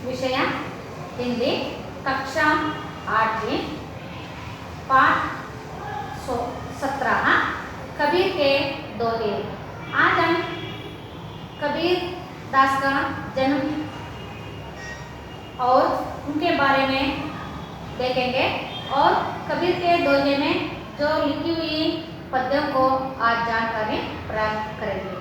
विषय हिंदी कक्षा 8 पाठ 17 कबीर के दोहे। आज हम कबीर दास का जन्म और उनके बारे में देखेंगे और कबीर के दोहे में जो लिखी हुई पद्यों को आज जानकारी प्राप्त करेंगे।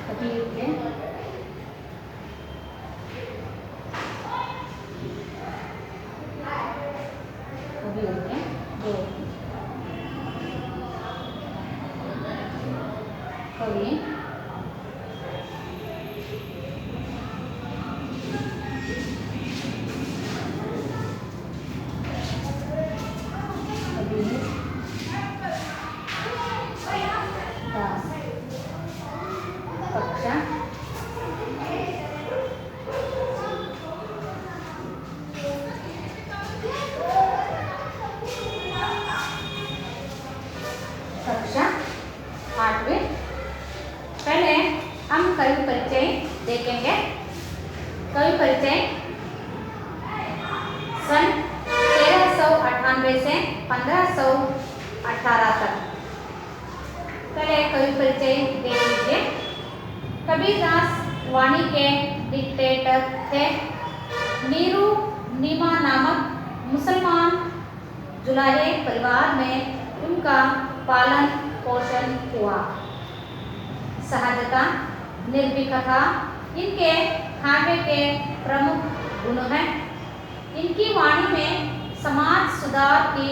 कबीर के दो कवि दास कक्षा कक्षा 8वीं। पहले हम कवि परिचय देखेंगे। कवि परिचय सन 1398 से 1518 तक। पहले कवि परिचय देख लीजिए। कबीरदास वाणी के डिक्टेटर थे। नीरू नीमा नामक मुसलमान जुलाहे परिवार में उनका पालन पोषण हुआ। सहजता निर्भीकता इनके काव्य के प्रमुख गुण हैं। इनकी वाणी में समाज सुधार की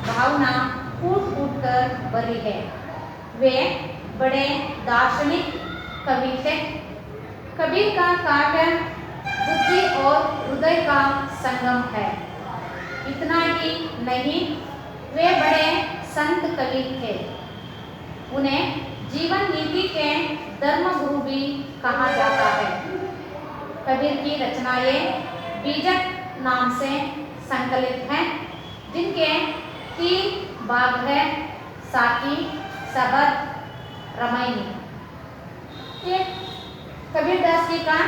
भावना फूट फूट कर भरी है। वे बड़े दार्शनिक कवि थे। कबीर का काव्य बुद्धि और हृदय का संगम है। इतना ही नहीं, वे बड़े संत कवि थे। उन्हें जीवन नीति के धर्मगुरु भी कहा जाता है। कबीर की रचनाएं बीजक नाम से संकलित हैं, जिनके 3 भाग हैं: साकी, सबद, रामायणी। ये कबीरदास जी का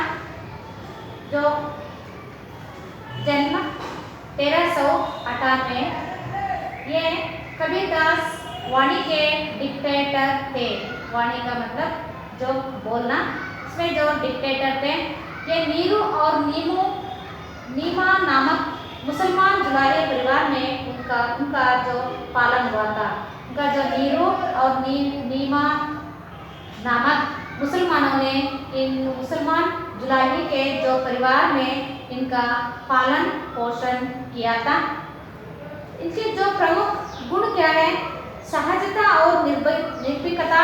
जो जन्म 1398 ये कबीरदास वाणी के डिक्टेटर थे। वाणी का मतलब जो बोलना, इसमें जो डिक्टेटर थे ये नीरू और नीमा नामक मुसलमान जुलाहे परिवार में उनका जो पालन हुआ था। उनका जो नीरू और नीमा नामक मुसलमानों ने इन मुसलमान जुलाहे के जो परिवार में इनका पालन पोषण किया था। इनके जो प्रमुख गुण क्या है? सहजता और निर्भीकता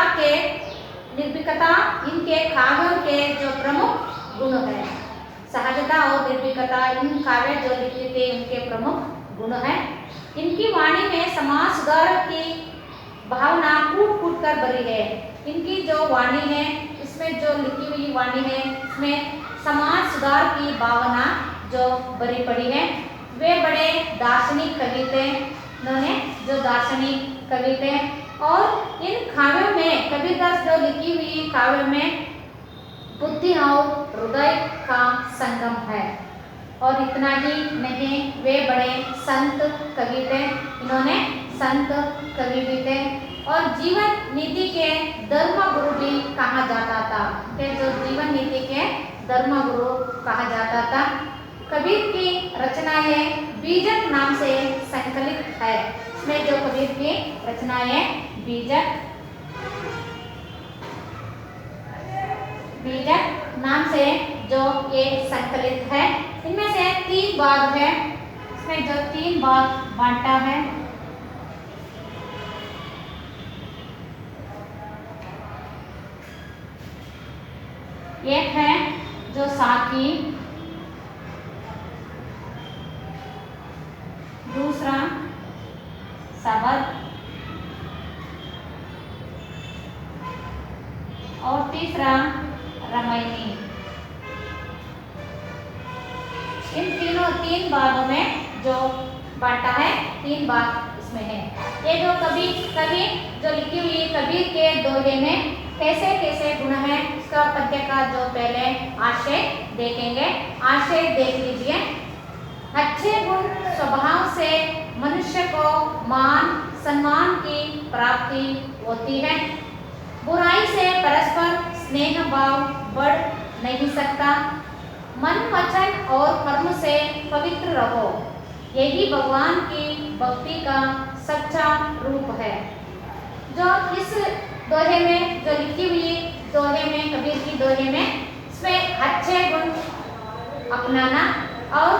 इनके काव्यों के जो प्रमुख गुण है। सहजता और निर्भीकता इन काव्य जो लिखे थे उनके प्रमुख गुण है। इनकी वाणी में समाज सुधार की भावना फूट फूट कर भरी है। इनकी जो वाणी है, इसमें जो लिखी हुई वाणी है, इसमें समाज सुधार की भावना जो भरी पड़ी है। वे बड़े दार्शनिक कवि थे। उन्होंने जो दार्शनिक कवि थे और इन काव्यों में कबीरदास जो लिखी हुई काव्यों में बुद्धि और हृदय का संगम है। और इतना ही नहीं, वे बड़े संत कवि थे। इन्होंने संत कवि भी थे और जीवन नीति के धर्मगुरु भी कहा जाता था। उनके जो जीवन नीति के धर्मगुरु कहा जाता था। कबीर की रचनाएं बीजक नाम से संकलित है। इसमें जो कबीर की रचनाएं बीजक नाम से जो ये संकलित है। इनमें से 3 भाग है। इसमें जो 3 भाग बांटा है। एक है जो साकी, दूसरा सबद और पवित्र रमणीय। इन तीन भागों में जो बांटा है, 3 भाग इसमें है। ये जो कभी जो लिखी हुई कबीर के दोहे में कैसे कैसे गुण है, उसका पद्य का जो पहले आशय देखेंगे। आशय देख लीजिए। अच्छे गुण स्वभाव से मनुष्य को मान सम्मान की प्राप्ति होती है। बुराई से परस्पर स्नेह भाव बढ़ नहीं सकता। मन वचन और कर्म से पवित्र रहो, यही भगवान की भक्ति का सच्चा रूप है। जो इस दोहे में जो लिखी हुई दोहे में, कबीर की दोहे में, इसमें अच्छे गुण अपनाना और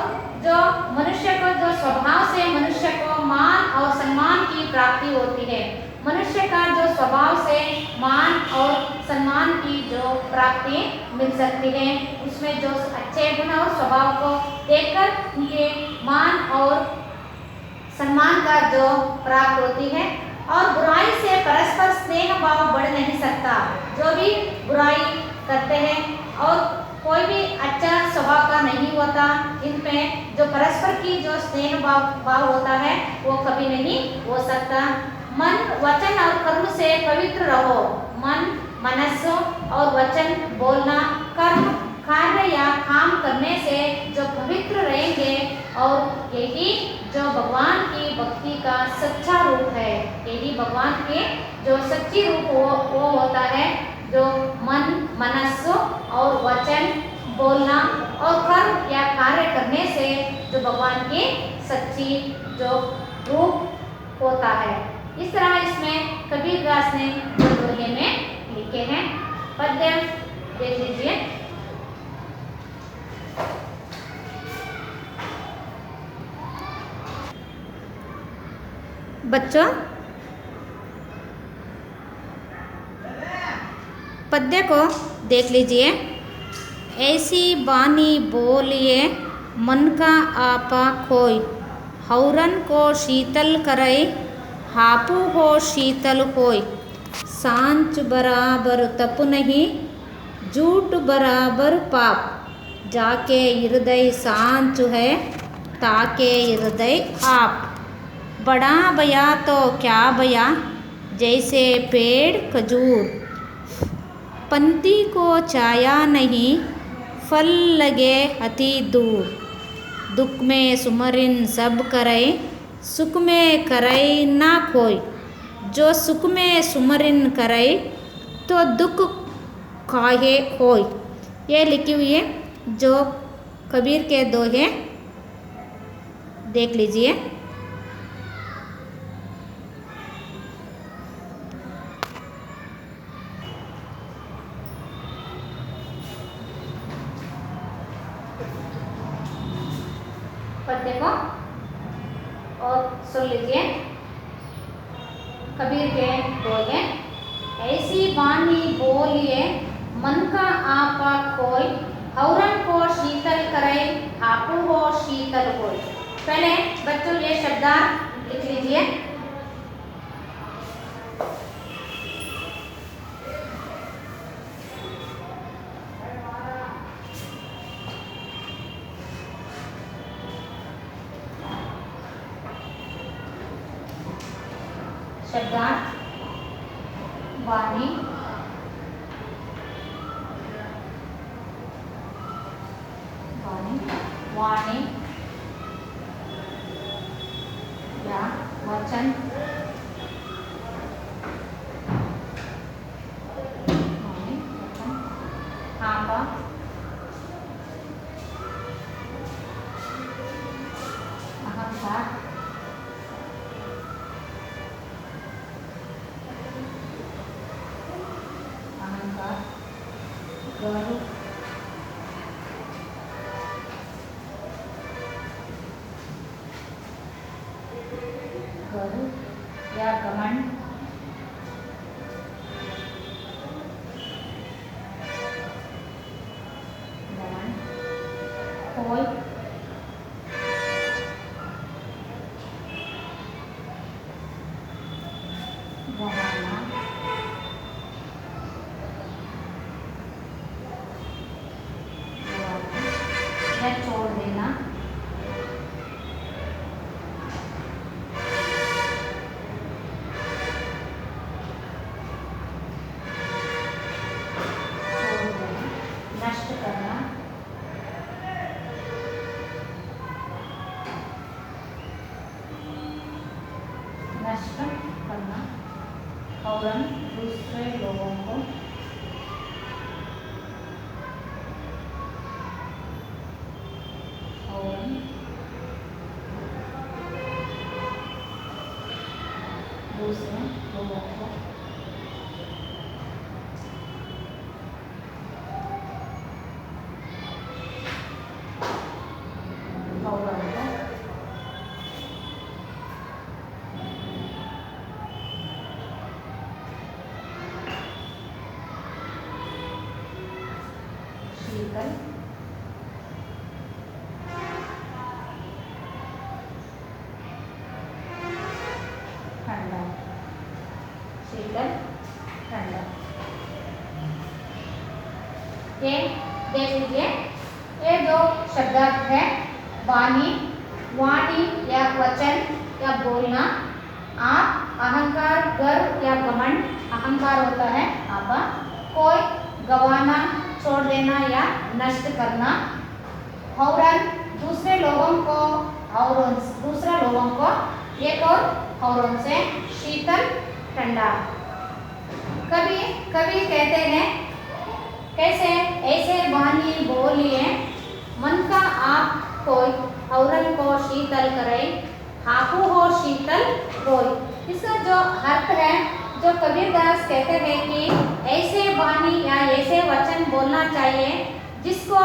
जो मनुष्य को जो स्वभाव से मनुष्य को मान और सम्मान की प्राप्ति होती है। मनुष्य का जो स्वभाव से मान और सम्मान की जो प्राप्ति मिल सकती है, उसमें जो अच्छे गुण और स्वभाव को देखकर उनके मान और सम्मान का जो प्राप्त होती है। और बुराई से परस्पर स्नेह भाव बढ़ नहीं सकता। जो भी बुराई करते हैं और कोई भी अच्छा स्वभाव का नहीं होता, इनमें जो परस्पर की जो स्नेह भाव होता है वो कभी नहीं हो सकता। मन वचन और कर्म से पवित्र रहो। मन मनस और वचन बोलना, कर्म कार्य या काम करने से जो पवित्र रहेंगे, और यही जो भगवान की भक्ति का सच्चा रूप है। यही भगवान के जो सच्ची रूप वो होता है, जो मन मनस और वचन बोलना और कर्म या कार्य करने से जो भगवान की सच्ची जो रूप होता है। इस तरह इसमें कबीरदास ने जो दोहे में लिखे हैं। पद्य देख लीजिए। बच्चों, पद्य को देख लीजिए। ऐसी बानी बोलिए मन का आपा खोई, हौरन को शीतल करई हापू हो शीतल होय। सांच बराबर तप नहीं, झूठ बराबर पाप, जाके हृदय सांच है ताके हृदय आप। बड़ा बया तो क्या बया, जैसे पेड़ खजूर, पंक्ति को छाया नहीं, फल लगे अति दूर। दुख में सुमरिन सब करे, सुख में करे ना कोई। जो सुख में सुमरिन करे, तो दुख काहे होय। ये लिखी हुई है जो कबीर के दोहे, देख लीजिए। पद्य को और सुन लीजिए। कबीर के दोहे। ऐसी वाणी बोलिए मन का आपा खोई, हौरन को शीतल करे हापू हो शीतल होय। पहले बच्चों ये शब्दार्थ लिख लीजिए। शब्दार्थ वाणी, वाणी या वचन, आपा, अहंकार, गर्व, या घमंड, खोई, बहाना, नष्ट करना, और दूसरे लोगों को दूसरे लोगों को शीतल ठंडा, शीतल ठंडा। ये देख लीजिए, ये दो शब्दार्थ है। वाणी, वाणी या वचन या बोलना। आप, अहंकार, गर्व या घमंड, अहंकार होता है आपा। कोई, गवाना, छोड़ देना या नष्ट करना। हौरन, दूसरे लोगों को, हौरन दूसरा लोगों को, एक और हौरन से शीतल ठंडा। कभी कभी कहते हैं कैसे, ऐसे वाणी बोलिए मन का आप कोई, हौरन को शीतल करे, हाकू हो शीतल कोई। इसका जो अर्थ है, जो कबीरदास कहते हैं कि ऐसे वाणी या ऐसे वचन बोलना चाहिए जिसको,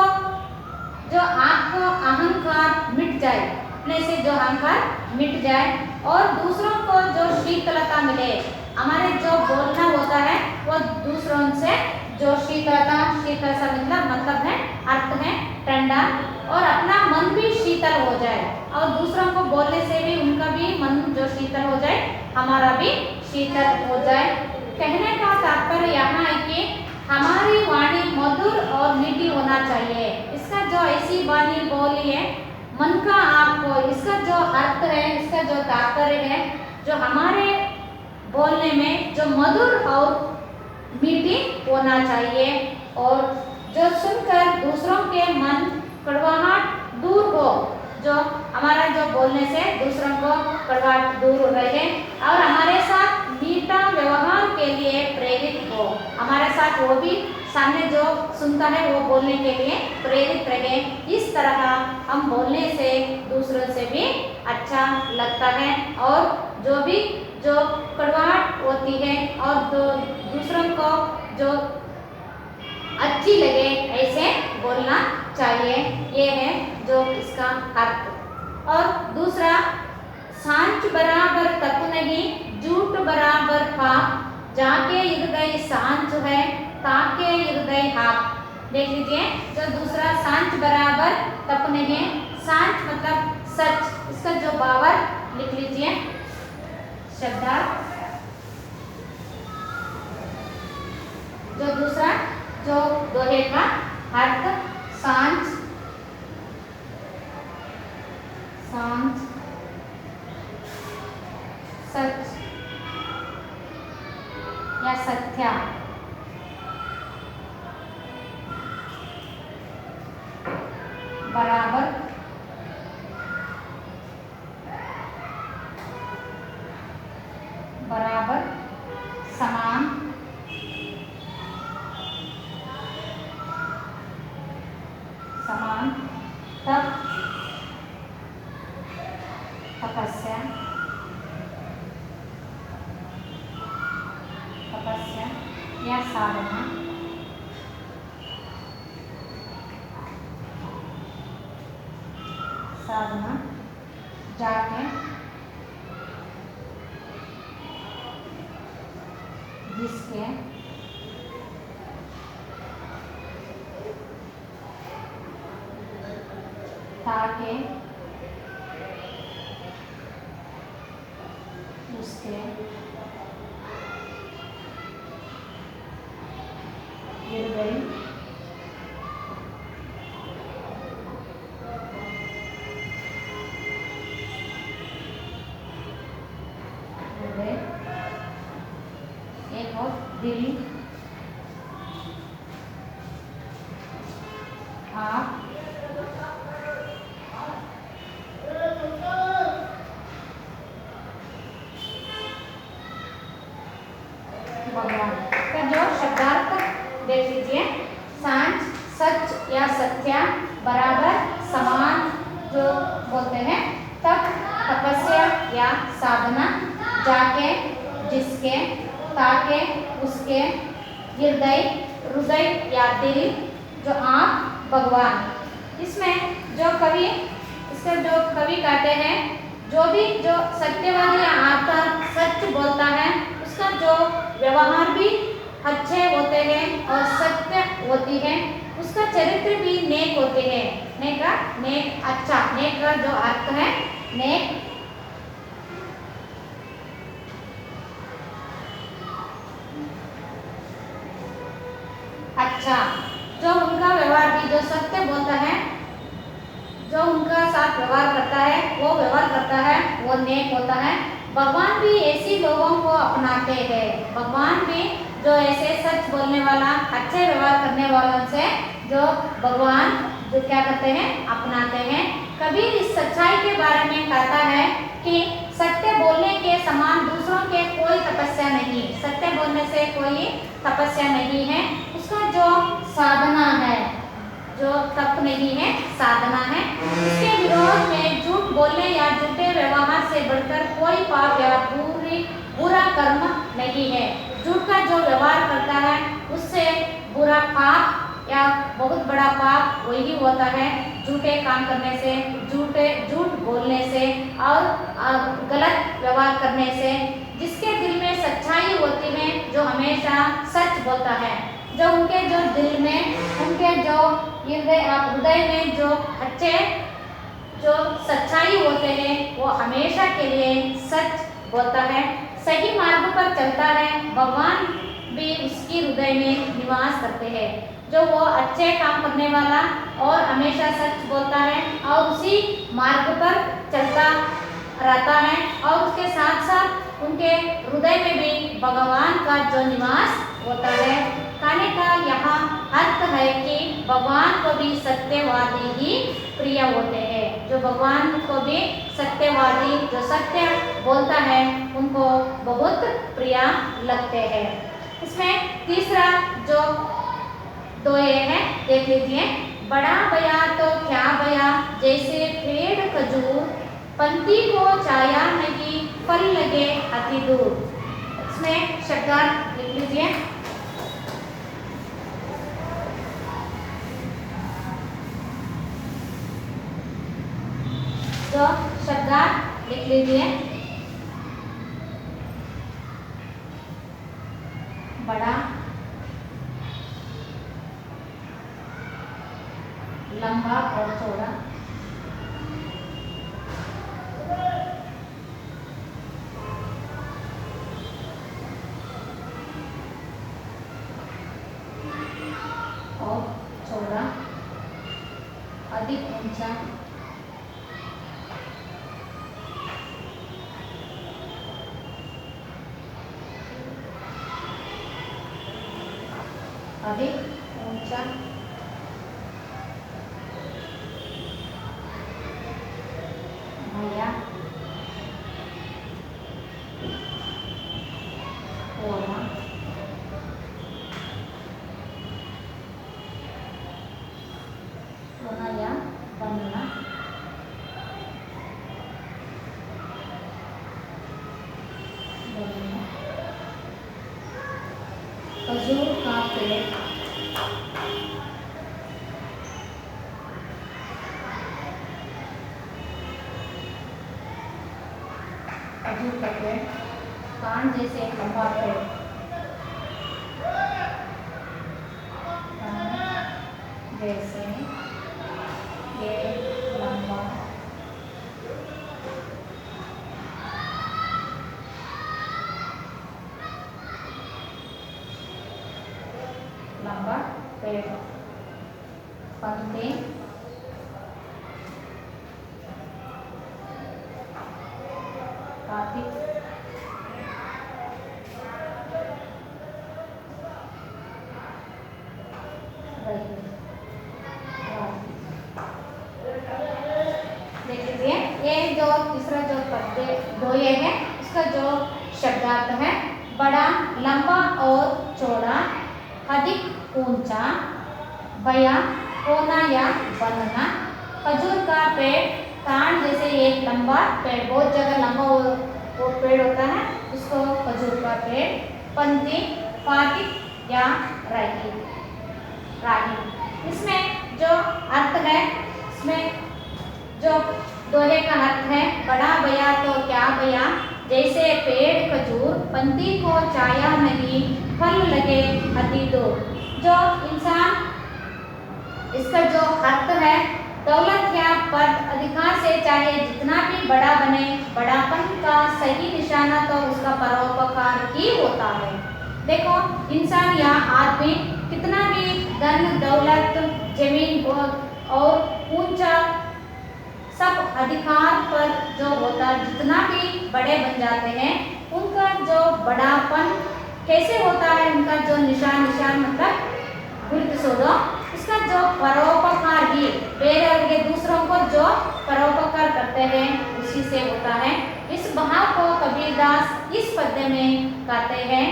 जो आपको अहंकार मिट जाए, अपने से जो अहंकार मिट जाए और दूसरों को जो शीतलता मिले। हमारे जो बोलना होता है वो दूसरों से जो शीतलता, शीतल सा मतलब है, अर्थ है ठंडा, और अपना मन भी शीतल हो जाए और दूसरों को बोलने से भी उनका भी मन जो शीतल हो जाए, हमारा भी शीतल हो जाए। कहने का तात्पर्य यहाँ है कि हमारी वाणी मधुर और मीठी होना चाहिए। इसका जो ऐसी वाणी बोली है मन का आपको, इसका जो अर्थ है, इसका जो तात्पर्य है, जो हमारे बोलने में जो मधुर और मीठी होना चाहिए और जो सुनकर दूसरों के मन कड़वाहट दूर हो, जो हमारा जो बोलने से दूसरों को कड़वाहट दूर हो रहे और हमारे साथ मीठा व्यवहार के लिए प्रेरित हो। हमारे साथ वो भी सामने जो सुनता है वो बोलने के लिए प्रेरित रहे। इस तरह हम बोलने से दूसरों से भी अच्छा लगता है और जो भी जो कड़वाहट होती है और दूसरों को जो अच्छी लगे ऐसे बोलना चाहिए। ये है जो इसका अर्थ। और दूसरा, सांच बराबर तप नहीं, झूठ बराबर पाप, जाके हृदय सांच है, ताके हृदय हाप। देख लीजिए, जो दूसरा सांच बराबर तप नहीं, सांच मतलब सच, इसका जो पावर लिख लीजिए शब्दार्थ। जो दूसरा जो दोहे का अर्थ, सांच, सांच सच या सत्या, बराबर, बराबर, समान, समान, तप, तपस्या, तपस्या या साधना, साधना, जाके जिसके ताके उसके हृदय हृदय, एक और दिल, आप, साधना, जाके जिसके, ताके उसके, हृदय हृदय या दिल, जो आँख भगवान। इसमें जो कवि इसका जो कवि कहते हैं जो भी जो सत्यवादी या आत्मा सच बोलता है उसका जो व्यवहार भी अच्छे होते हैं और सत्य होती है, उसका चरित्र भी नेक होते हैं। नेक का नेक अच्छा, नेक का जो अर्थ है नेक अच्छा, जो उनका व्यवहार भी जो सत्य बोलता है, जो उनका साथ व्यवहार करता है वो व्यवहार करता है वो नेक होता है। भगवान भी ऐसी लोगों को अपनाते हैं। भगवान भी जो ऐसे सच बोलने वाला अच्छे व्यवहार करने वालों से जो भगवान जो क्या करते हैं अपनाते हैं। कबीर इस सच्चाई के बारे में कहता है कि सत्य बोलने के समान दूसरों के कोई तपस्या नहीं, सत्य बोलने से कोई तपस्या नहीं है, उसका जो साधना है, जो तप नहीं है साधना है। इसके विरोध में झूठ बोलने या झूठे व्यवहार से बढ़कर कोई पाप या बुरा कर्म नहीं है। झूठ का जो व्यवहार करता है उससे बुरा पाप या बहुत बड़ा पाप वही होता है, झूठे काम करने से, झूठ बोलने से और गलत व्यवहार करने से। जिसके दिल में सच्चाई होती है, जो हमेशा सच बोलता है, जो उनके जो दिल में, उनके जो हृदय में जो अच्छे जो सच्चाई होते हैं वो हमेशा के लिए सच बोलता है, सही मार्ग पर चलता है। भगवान भी उसकी हृदय में निवास करते हैं। जो वो अच्छे काम करने वाला और हमेशा सच बोलता है और उसी मार्ग पर चलता रहता है और उसके साथ साथ उनके हृदय में भी भगवान का जो निवास होता है। कहने का यहाँ अर्थ है कि भगवान को भी सत्यवादी ही प्रिय होते हैं। जो भगवान को भी सत्यवादी जो सत्य बोलता है उनको बहुत प्रिय लगते हैं। इसमें तीसरा जो दोहे है देख लीजिए। बड़ा बया तो क्या बया, जैसे पेड़ खजूर, पंक्ति को छाया नहीं, फल लगे अति दूर। इसमें शब्दार्थ लिख लीजिए। तो शब्दार्थ लिख लीजिए। बड़ा, लंबा और चौड़ा, और चौड़ा, अधिक ऊंचा, अधिक ऊंचा, भैया, होना, होना या बनना, बनना, खजूर का पेड़, खजूर का पेड़, कान जैसे लंबा पेड़, जैसे ये लंबा लंबा पेड़, पंक्ति कार्तिक, देख लीजिए। ये जो तीसरा जो दोहे है उसका जो शब्दार्थ है बड़ा, लंबा और चौड़ा, अधिक ऊंचा, बया होना या बनना, खजूर का पेड़ ताड़ जैसे एक लंबा पेड़, बहुत जगह लंबा वो पेड़ होता है, उसको खजूर का पेड़। पंक्ति पाति या राही। इसमें जो अर्थ है, इसमें जो दोहे का अर्थ है, बड़ा बया तो क्या बया, जैसे पेड़ खजूर पंक्ति को छाया नहीं, फल लगे अति दूर। जो इंसान, इसका जो अर्थ है, दौलत या पद अधिकार से चाहे जितना भी बड़ा बने, बड़ापन का सही निशाना तो उसका परोपकार ही होता है। देखो, इंसान या आदमी कितना भी धन दौलत जमीन और ऊंचा सब अधिकार पर जो होता है, जितना भी बड़े बन जाते हैं, उनका जो बड़ापन कैसे होता है, उनका जो निशान मतलब गुरुत्व, इसका जो परोपकार ही बेरे दूसरों को जो परोपकार करते हैं उसी से होता है। इस भाव को कबीरदास इस पद्य में कहते हैं,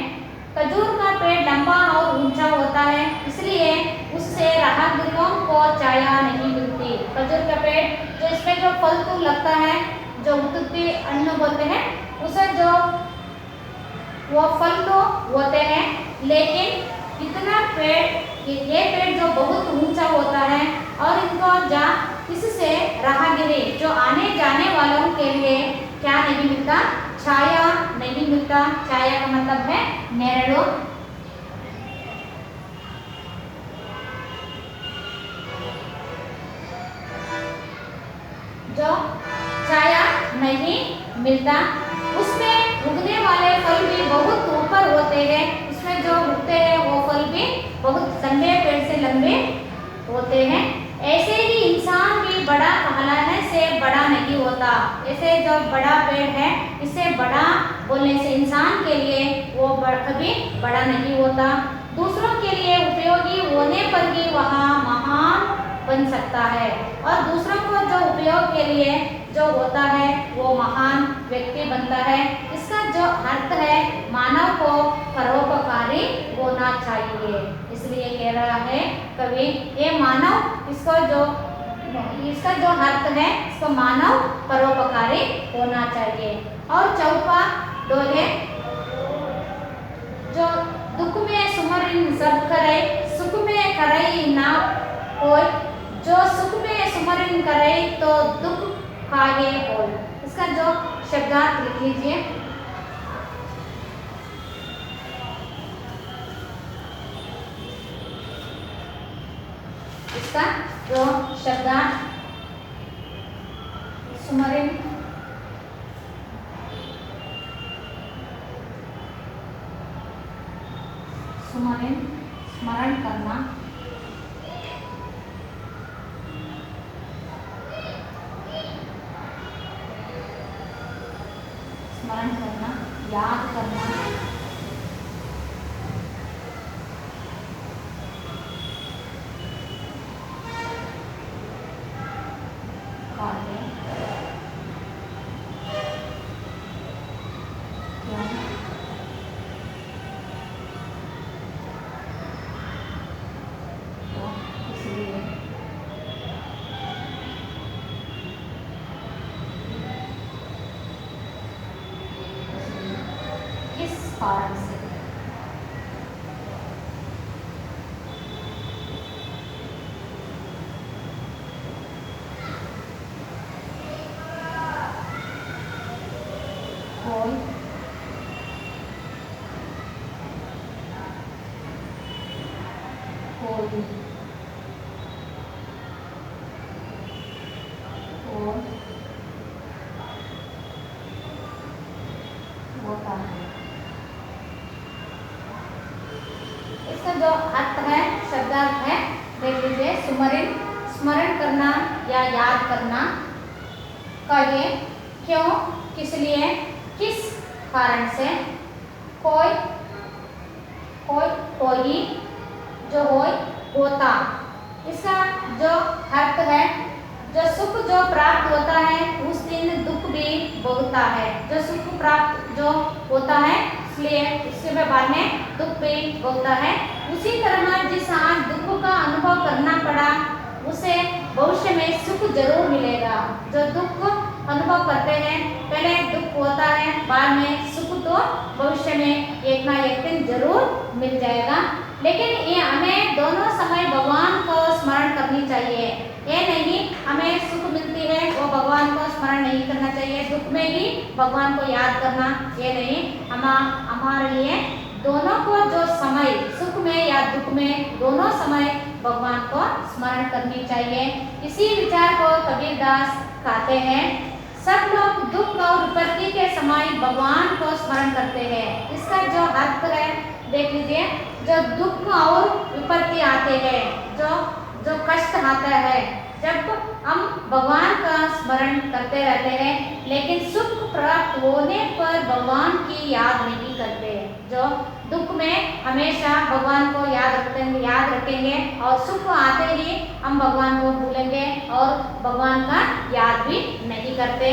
खजूर का पेड़ लंबा और ऊंचा होता है, इसलिए उससे राहगीरों को छाया नहीं मिलती। खजूर का पेड़ जो इसमें जो फल तो लगता है, जो उत्पत्ति अन्न बोलते हैं, उसे जो वो फल तो होते हैं, लेकिन इतना पेड़, ये पेड़ जो बहुत ऊंचा होता है और इनको इससे राहगीरी जो आने जाने वालों के लिए क्या नहीं मिलता, छाया नहीं मिलता। छाया का मतलब है नेरळो। जो छाया नहीं मिलता, उसमें उगने वाले फल भी बहुत ऊपर होते हैं, उसमें जो उगते हैं वो फल भी बहुत लंबे पेड़ से लंबे होते हैं। ऐसे ही इंसान भी बड़ा कहलाने से बड़ा नहीं होता। ऐसे जो बड़ा पेड़ है, इसे बड़ा बोलने से इंसान के लिए वो कभी बड़ा नहीं होता। दूसरों के लिए उपयोगी होने पर ही वह महान बन सकता है, और दूसरों को जो उपयोग के लिए जो होता है वो महान व्यक्ति बनता है। इसका जो अर्थ है, मानव को परोपकारी होना चाहिए। इसलिए कह रहा है कवि, ये मानव, इसका जो अर्थ है, इसको मानव परोपकारी होना चाहिए। और चौथा दोहे, जो दुख में सुमरिन सब करे, सुख में करई ना होय, जो सुख में सुमरिन करे तो दुख काहे होय। इसका जो शब्दार्थ लिख लीजिए। इसका जो शब्दार्थ, सुमरिन स्मरण करना, याद करना, कारण से। कोई होता है। इसका जो अर्थ है, शब्दार्थ है, देख लीजिए। सुमरिन, स्मरण करना या याद करना। कहिए क्यों, किस लिए, किस कारण से। कोई जो होता। इसका जो अर्थ है, जो सुख जो प्राप्त होता है उस दिन दुख भी भोगता है। जो सुख प्राप्त जो होता है, इसलिए उसके बाद में दुख भी भोगता है। उसी तरह जिस आज दुख का अनुभव करना पड़ा, उसे भविष्य में सुख जरूर मिलेगा। जो दुख अनुभव करते हैं, पहले दुख होता है, बाद में सुख तो भविष्य में एक ना एक दिन जरूर मिल जाएगा। लेकिन ये हमें दोनों समय भगवान को स्मरण करनी चाहिए। ये नहीं हमें सुख मिलती है वो भगवान को स्मरण नहीं करना चाहिए, दुख में ही भगवान को याद करना, ये नहीं। हमारे लिए दोनों को जो समय सुख में या दुख में दोनों समय भगवान को स्मरण करनी चाहिए। इसी विचार को कबीरदास कहते हैं, सब लोग दुख और विपत्ति के समय भगवान को स्मरण करते हैं। इसका जो अर्थ है देख लीजिए, जो दुख और विपत्ति आते हैं, जो कष्ट आता है, जब हम भगवान का स्मरण करते रहते हैं, लेकिन सुख प्राप्त होने पर भगवान की याद नहीं करते। जो दुख में हमेशा भगवान को याद रखेंगे और सुख आते ही हम भगवान को भूलेंगे और भगवान का याद भी नहीं करते।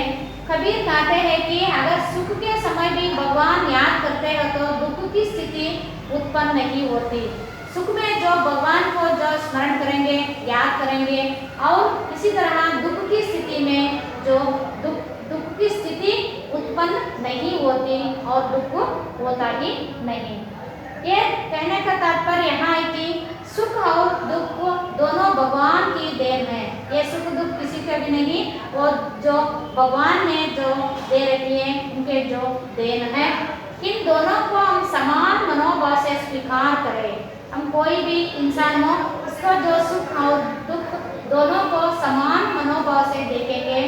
कबीर कहते हैं कि अगर सुख के समय भी भगवान याद करते हैं तो दुख की स्थिति उत्पन्न नहीं होती। सुख में जो भगवान को जो स्मरण करेंगे, याद करेंगे, और इसी तरह दुख की स्थिति में जो दुख की स्थिति उत्पन्न नहीं होती और दुख होता ही नहीं। ये कहने का तात्पर्य यहाँ है कि सुख और दुख दोनों भगवान की देन है। ये सुख दुख किसी का भी नहीं, और जो भगवान ने जो दे रखी है उनके जो देन है। इन दोनों को हम समान मनोभाव से स्वीकार करें। हम कोई भी इंसान हो, उसको जो सुख और दुख दोनों को समान मनोभाव से देखेंगे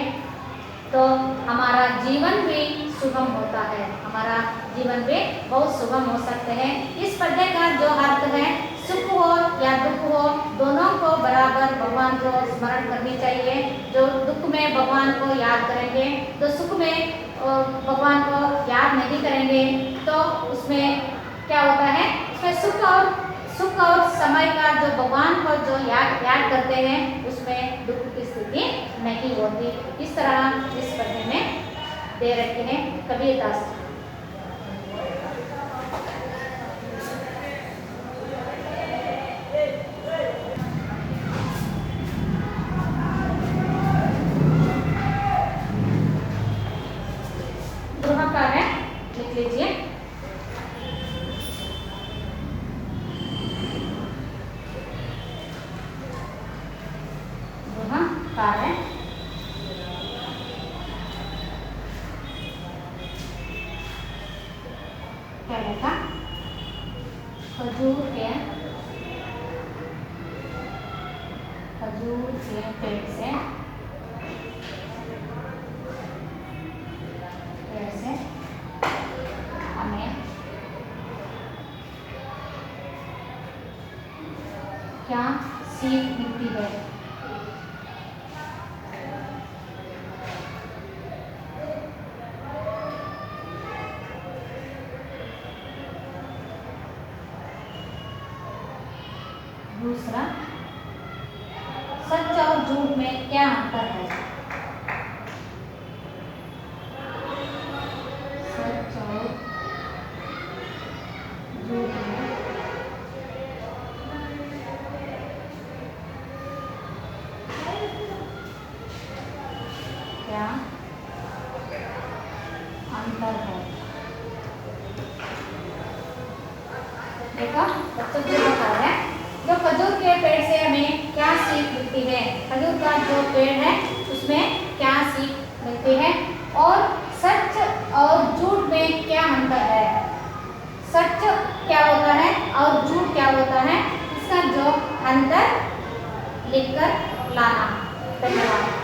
तो हमारा जीवन भी सुगम होता है, हमारा जीवन भी बहुत सुगम हो सकते हैं। इस पद्य का जो अर्थ है, सुख हो या दुख हो, दोनों को बराबर भगवान को स्मरण करनी चाहिए। जो दुख में भगवान को याद करेंगे, तो सुख में भगवान को याद नहीं करेंगे तो उसमें क्या होता है, उसमें सुख और समय का जो भगवान को जो याद करते हैं उसमें दुख की स्थिति नहीं होती। इस तरह इस पद्य में दे रखे हैं कबीरदास। गृहकार है, लिख लीजिए। है क्या लिखा, खजूर के पेड़ से हमें क्या सीख मिलती है। दूसरा, सच और झूठ में क्या अंतर है। सच और झूठ में क्या अंतर है। देखो बच्चों को बता रहे हैं, जो खजूर के पेड़ से हमें क्या सीख मिलती है। खजूर का जो पेड़ है उसमें क्या सीख मिलती है, और सच और झूठ में क्या अंतर है। सच क्या होता है और झूठ क्या होता है, इसका जो अंतर लिखकर लाना। धन्यवाद।